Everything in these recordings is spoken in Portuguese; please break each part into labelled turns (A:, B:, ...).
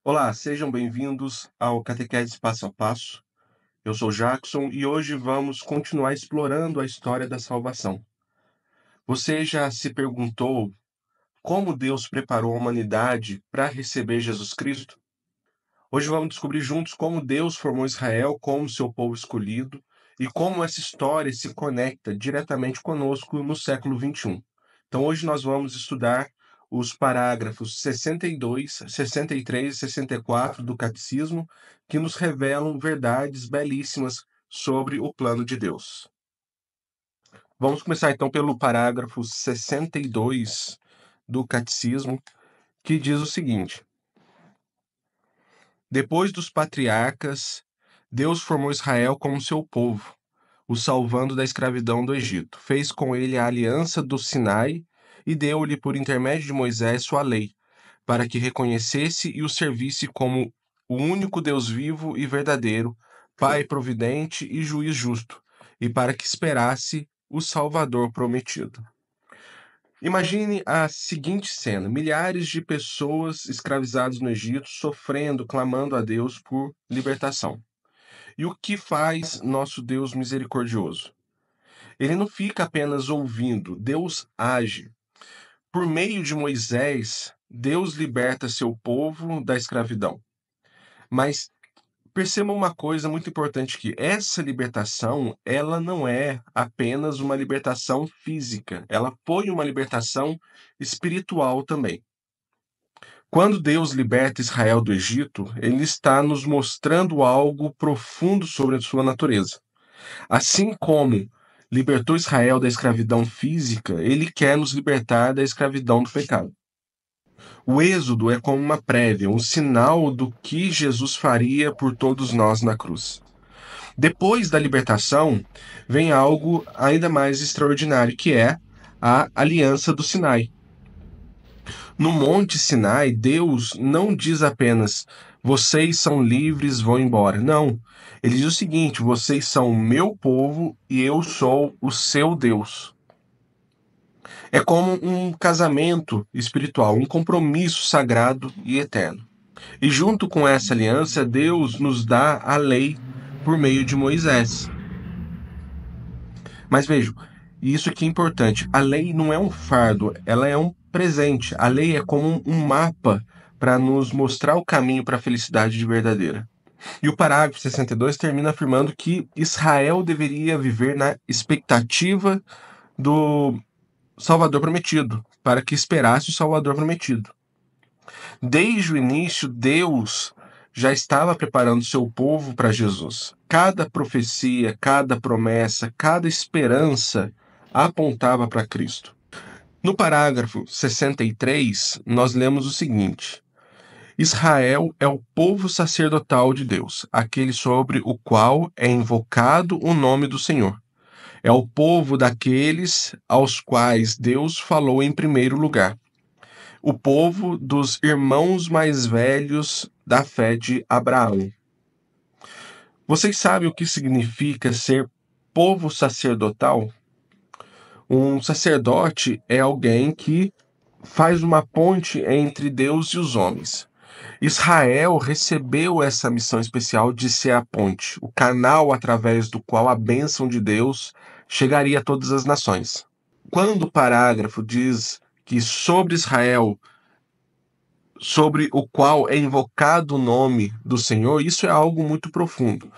A: Olá, sejam bem-vindos ao Catequese Passo a Passo. Eu sou Jackson e hoje vamos continuar explorando a história da salvação. Você já se perguntou como Deus preparou a humanidade para receber Jesus Cristo? Hoje vamos descobrir juntos como Deus formou Israel como seu povo escolhido e como essa história se conecta diretamente conosco no século XXI. Então, hoje nós vamos estudar os parágrafos 62, 63 e 64 do Catecismo, que nos revelam verdades belíssimas sobre o plano de Deus. Vamos começar então pelo parágrafo 62 do Catecismo, que diz o seguinte: Depois dos patriarcas, Deus formou Israel como seu povo, o salvando da escravidão do Egito. Fez com ele a aliança do Sinai e deu-lhe, por intermédio de Moisés, sua lei, para que reconhecesse e o servisse como o único Deus vivo e verdadeiro, Pai providente e juiz justo, e para que esperasse o Salvador prometido. Imagine a seguinte cena: milhares de pessoas escravizadas no Egito, sofrendo, clamando a Deus por libertação. E o que faz nosso Deus misericordioso? Ele não fica apenas ouvindo, Deus age. Por meio de Moisés, Deus liberta seu povo da escravidão. Mas perceba uma coisa muito importante aqui: essa libertação, ela não é apenas uma libertação física, ela foi uma libertação espiritual também. Quando Deus liberta Israel do Egito, ele está nos mostrando algo profundo sobre a sua natureza. Assim como libertou Israel da escravidão física, ele quer nos libertar da escravidão do pecado. O êxodo é como uma prévia, um sinal do que Jesus faria por todos nós na cruz. Depois da libertação, vem algo ainda mais extraordinário, que é a aliança do Sinai. No Monte Sinai, Deus não diz apenas: vocês são livres, vão embora. Não. Ele diz o seguinte: vocês são o meu povo e eu sou o seu Deus. É como um casamento espiritual, um compromisso sagrado e eterno. E junto com essa aliança, Deus nos dá a lei por meio de Moisés. Mas vejam, isso aqui é importante: a lei não é um fardo, ela é um presente. A lei é como um mapa para nos mostrar o caminho para a felicidade verdadeira. E o parágrafo 62 termina afirmando que Israel deveria viver na expectativa do Salvador prometido, para que esperasse o Salvador prometido. Desde o início, Deus já estava preparando seu povo para Jesus. Cada profecia, cada promessa, cada esperança apontava para Cristo. No parágrafo 63, nós lemos o seguinte: Israel é o povo sacerdotal de Deus, aquele sobre o qual é invocado o nome do Senhor. É o povo daqueles aos quais Deus falou em primeiro lugar. O povo dos irmãos mais velhos da fé de Abraão. Vocês sabem o que significa ser povo sacerdotal? Um sacerdote é alguém que faz uma ponte entre Deus e os homens. Israel recebeu essa missão especial de ser a ponte, o canal através do qual a bênção de Deus chegaria a todas as nações. Quando o parágrafo diz que sobre Israel, sobre o qual é invocado o nome do Senhor, isso é algo muito profundo.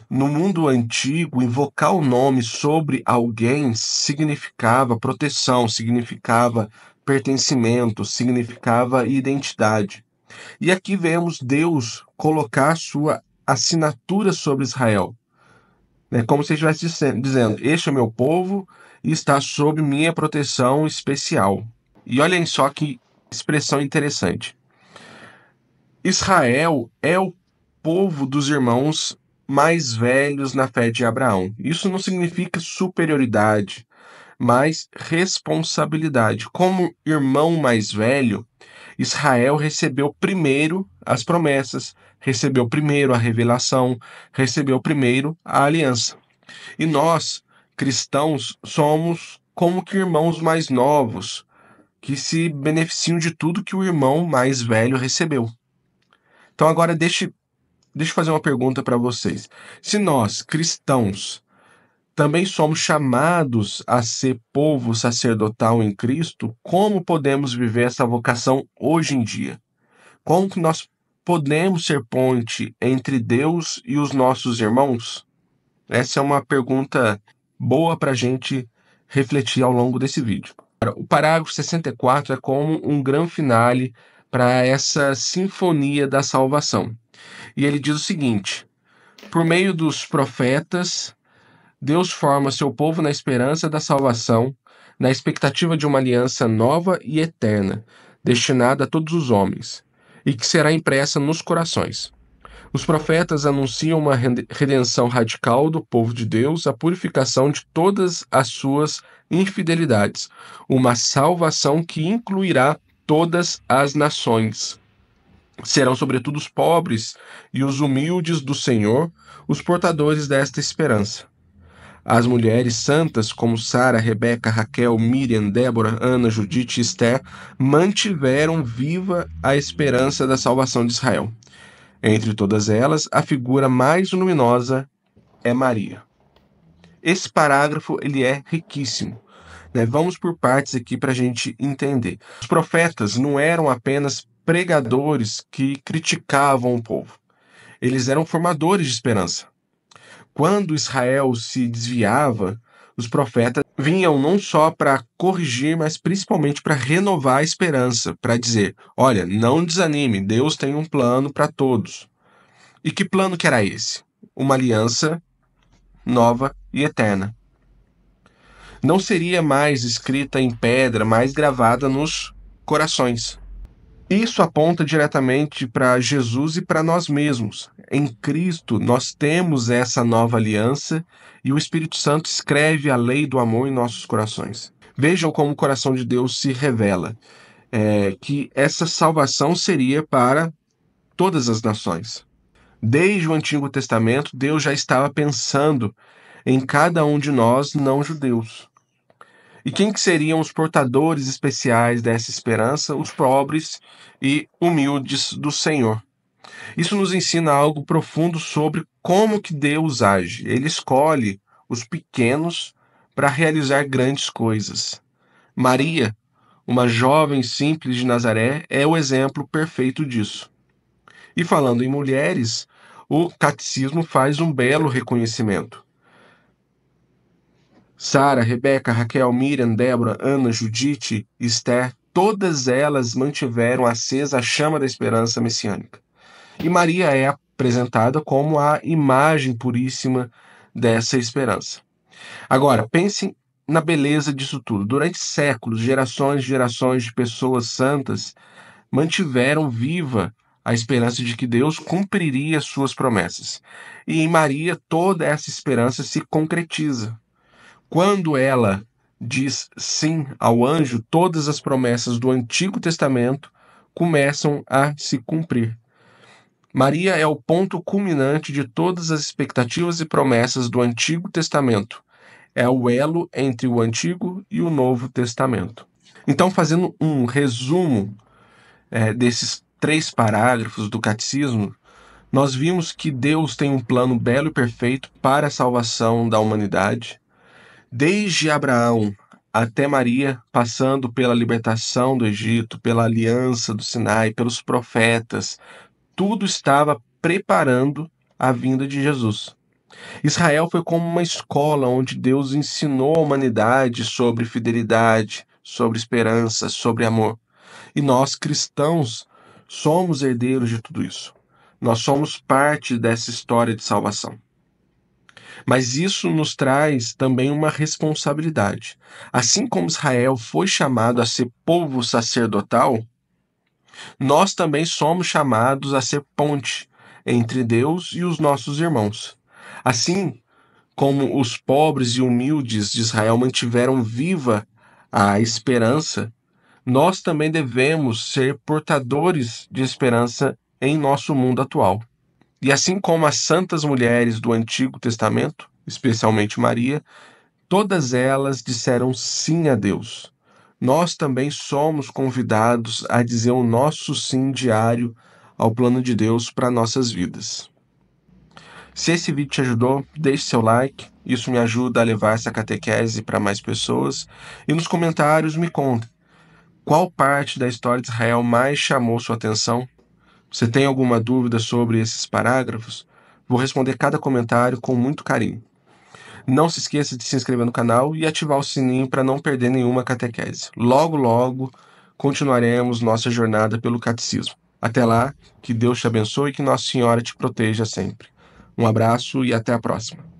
A: No mundo antigo, invocar o nome sobre alguém significava proteção, significava pertencimento, significava identidade. E aqui vemos Deus colocar sua assinatura sobre Israel. É como se ele estivesse dizendo: este é meu povo e está sob minha proteção especial. E olhem só que expressão interessante. Israel é o povo dos irmãos mais velhos na fé de Abraão. Isso não significa superioridade, mas responsabilidade. Como irmão mais velho, Israel recebeu primeiro as promessas, recebeu primeiro a revelação, recebeu primeiro a aliança. E nós, cristãos, somos como que irmãos mais novos, que se beneficiam de tudo que o irmão mais velho recebeu. Então agora deixa eu fazer uma pergunta para vocês. Se nós, cristãos, também somos chamados a ser povo sacerdotal em Cristo, como podemos viver essa vocação hoje em dia? Como que nós podemos ser ponte entre Deus e os nossos irmãos? Essa é uma pergunta boa para a gente refletir ao longo desse vídeo. O parágrafo 64 é como um grande finale para essa sinfonia da salvação. E ele diz o seguinte: por meio dos profetas, Deus forma seu povo na esperança da salvação, na expectativa de uma aliança nova e eterna, destinada a todos os homens, e que será impressa nos corações. Os profetas anunciam uma redenção radical do povo de Deus, a purificação de todas as suas infidelidades, uma salvação que incluirá todas as nações. Serão sobretudo os pobres e os humildes do Senhor os portadores desta esperança. As mulheres santas, como Sara, Rebeca, Raquel, Miriam, Débora, Ana, Judite e Esther, mantiveram viva a esperança da salvação de Israel. Entre todas elas, a figura mais luminosa é Maria. Esse parágrafo ele é riquíssimo, né? Vamos por partes aqui para a gente entender. Os profetas não eram apenas pregadores que criticavam o povo. Eles eram formadores de esperança. Quando Israel se desviava, os profetas vinham não só para corrigir, mas principalmente para renovar a esperança, para dizer: olha, não desanime, Deus tem um plano para todos. E que plano que era esse? Uma aliança nova e eterna. Não seria mais escrita em pedra, mas gravada nos corações. Isso aponta diretamente para Jesus e para nós mesmos. Em Cristo, nós temos essa nova aliança e o Espírito Santo escreve a lei do amor em nossos corações. Vejam como o coração de Deus se revela, que essa salvação seria para todas as nações. Desde o Antigo Testamento, Deus já estava pensando em cada um de nós não-judeus. E quem que seriam os portadores especiais dessa esperança? Os pobres e humildes do Senhor. Isso nos ensina algo profundo sobre como que Deus age. Ele escolhe os pequenos para realizar grandes coisas. Maria, uma jovem simples de Nazaré, é o exemplo perfeito disso. E falando em mulheres, o catecismo faz um belo reconhecimento. Sara, Rebeca, Raquel, Miriam, Débora, Ana, Judite, Esther, todas elas mantiveram acesa a chama da esperança messiânica. E Maria é apresentada como a imagem puríssima dessa esperança. Agora, pensem na beleza disso tudo. Durante séculos, gerações e gerações de pessoas santas mantiveram viva a esperança de que Deus cumpriria suas promessas. E em Maria, toda essa esperança se concretiza. Quando ela diz sim ao anjo, todas as promessas do Antigo Testamento começam a se cumprir. Maria é o ponto culminante de todas as expectativas e promessas do Antigo Testamento. É o elo entre o Antigo e o Novo Testamento. Então, fazendo um resumo desses 3 parágrafos do Catecismo, nós vimos que Deus tem um plano belo e perfeito para a salvação da humanidade. Desde Abraão até Maria, passando pela libertação do Egito, pela aliança do Sinai, pelos profetas, tudo estava preparando a vinda de Jesus. Israel foi como uma escola onde Deus ensinou a humanidade sobre fidelidade, sobre esperança, sobre amor. E nós, cristãos, somos herdeiros de tudo isso. Nós somos parte dessa história de salvação. Mas isso nos traz também uma responsabilidade. Assim como Israel foi chamado a ser povo sacerdotal, nós também somos chamados a ser ponte entre Deus e os nossos irmãos. Assim como os pobres e humildes de Israel mantiveram viva a esperança, nós também devemos ser portadores de esperança em nosso mundo atual. E assim como as santas mulheres do Antigo Testamento, especialmente Maria, todas elas disseram sim a Deus. Nós também somos convidados a dizer o nosso sim diário ao plano de Deus para nossas vidas. Se esse vídeo te ajudou, deixe seu like, isso me ajuda a levar essa catequese para mais pessoas, e nos comentários me conta qual parte da história de Israel mais chamou sua atenção. Você tem alguma dúvida sobre esses parágrafos? Vou responder cada comentário com muito carinho. Não se esqueça de se inscrever no canal e ativar o sininho para não perder nenhuma catequese. Logo, logo, continuaremos nossa jornada pelo catecismo. Até lá, que Deus te abençoe e que Nossa Senhora te proteja sempre. Um abraço e até a próxima.